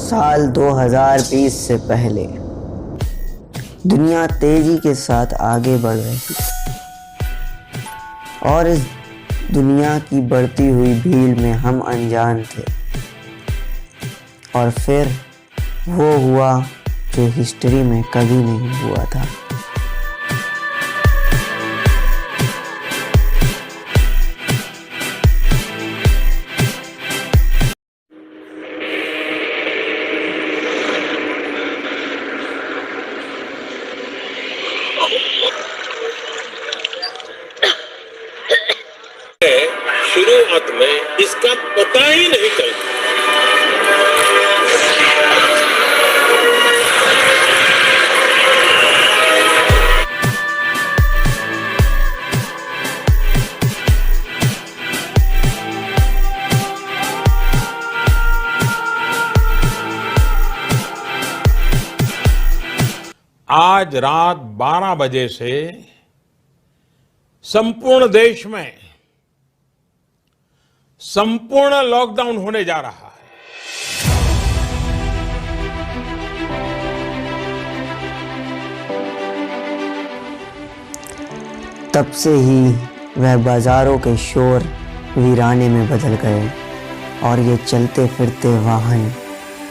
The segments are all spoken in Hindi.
साल 2020 से पहले दुनिया तेजी के साथ आगे बढ़ रही थी और इस दुनिया की बढ़ती हुई भीड़ में हम अनजान थे। और फिर वो हुआ जो हिस्ट्री में कभी नहीं हुआ था। शुरुआत में इसका पता ही नहीं चलता। आज रात 12 बजे से संपूर्ण देश में संपूर्ण लॉकडाउन होने जा रहा है। तब से ही वह बाजारों के शोर वीराने में बदल गए और ये चलते फिरते वाहन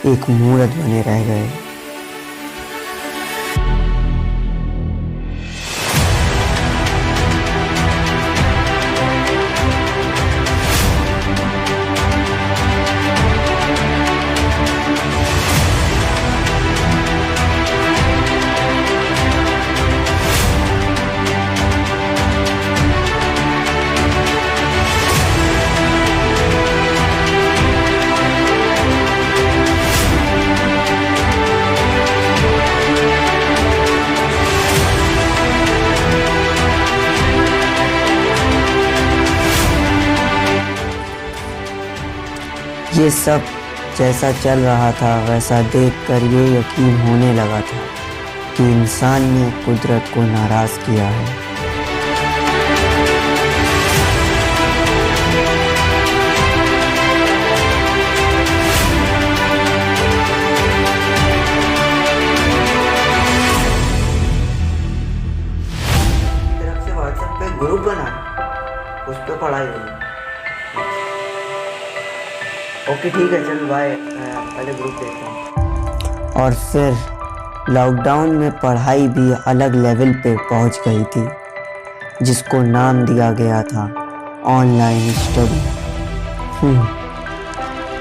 एक मूरत बने रह गए। ये सब जैसा चल रहा था वैसा देखकर ये यकीन होने लगा था कि इंसान ने कुदरत को नाराज किया है। तरफ से व्हाट्सएप पे ग्रुप बना, उस पे पढ़ाई होगी। ओके ठीक है, चल बाय, पहले ग्रुप देखता हूँ। और फिर लॉकडाउन में पढ़ाई भी अलग लेवल पे पहुँच गई थी, जिसको नाम दिया गया था ऑनलाइन स्टडी।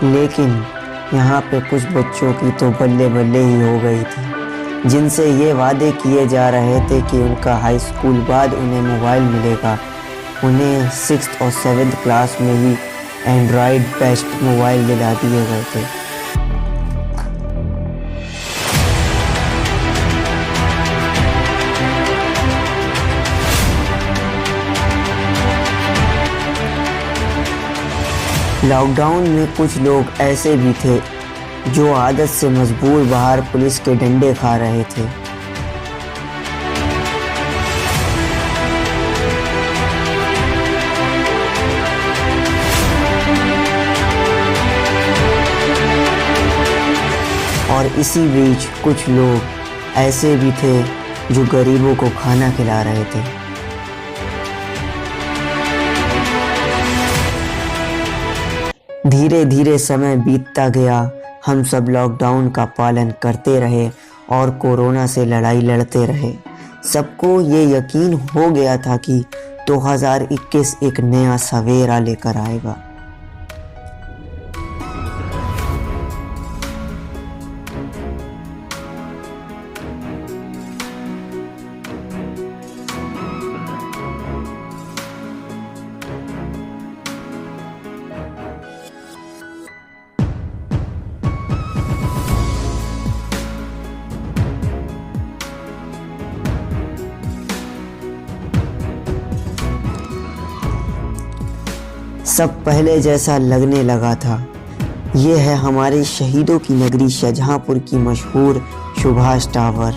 लेकिन यहाँ पे कुछ बच्चों की तो बल्ले बल्ले ही हो गई थी, जिनसे ये वादे किए जा रहे थे कि उनका हाई स्कूल बाद उन्हें मोबाइल मिलेगा। उन्हें 6th और 7th क्लास में ही एंड्रॉयड बेस्ट मोबाइल दिला दिए गए थे। लॉकडाउन में कुछ लोग ऐसे भी थे जो आदत से मजबूर बाहर पुलिस के डंडे खा रहे थे। और इसी बीच कुछ लोग ऐसे भी थे जो गरीबों को खाना खिला रहे थे। धीरे धीरे समय बीतता गया, हम सब लॉकडाउन का पालन करते रहे और कोरोना से लड़ाई लड़ते रहे। सबको ये यकीन हो गया था कि 2021 एक नया सवेरा लेकर आएगा। सब पहले जैसा लगने लगा था। ये है हमारे शहीदों की नगरी शाहजहांपुर की मशहूर सुभाष टावर।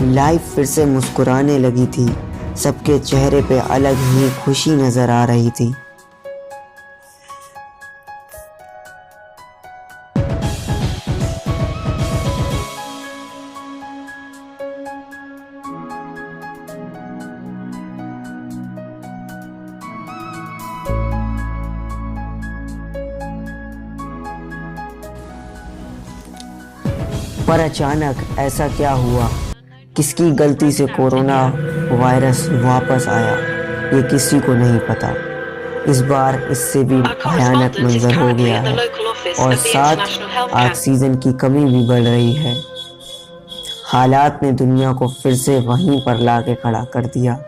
लाइफ फिर से मुस्कुराने लगी थी। सबके चेहरे पे अलग ही खुशी नजर आ रही थी। पर अचानक ऐसा क्या हुआ? किसकी गलती से कोरोना वायरस वापस आया, ये किसी को नहीं पता। इस बार इससे भी भयानक मंजर हो गया है और साथ ऑक्सीजन की कमी भी बढ़ रही है। हालात ने दुनिया को फिर से वहीं पर लाके खड़ा कर दिया।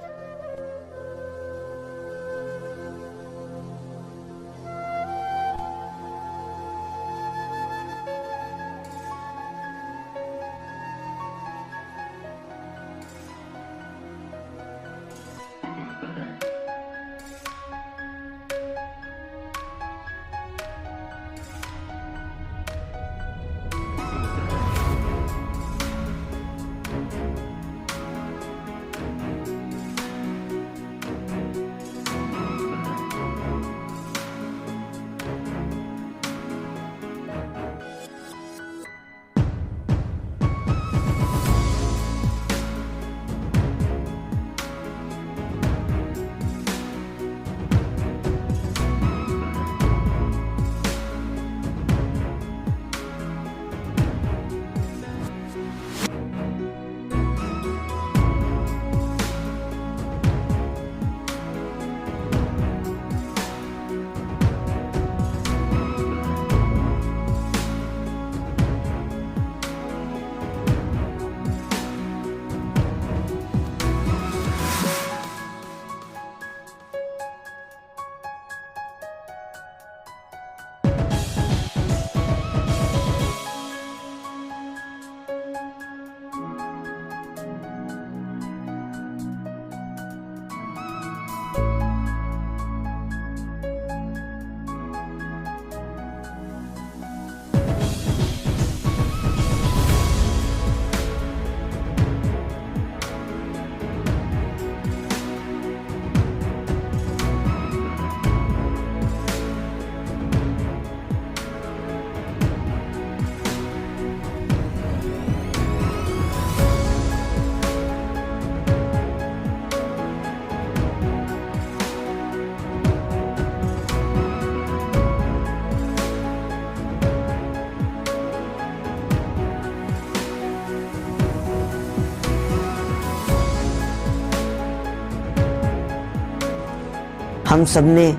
हम सबने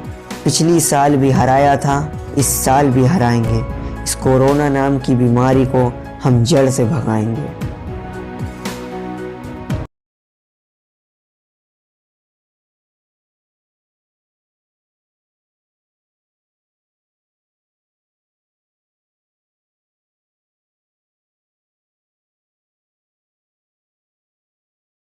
पिछली साल भी हराया था, इस साल भी हराएंगे। इस कोरोना नाम की बीमारी को हम जड़ से भगाएंगे।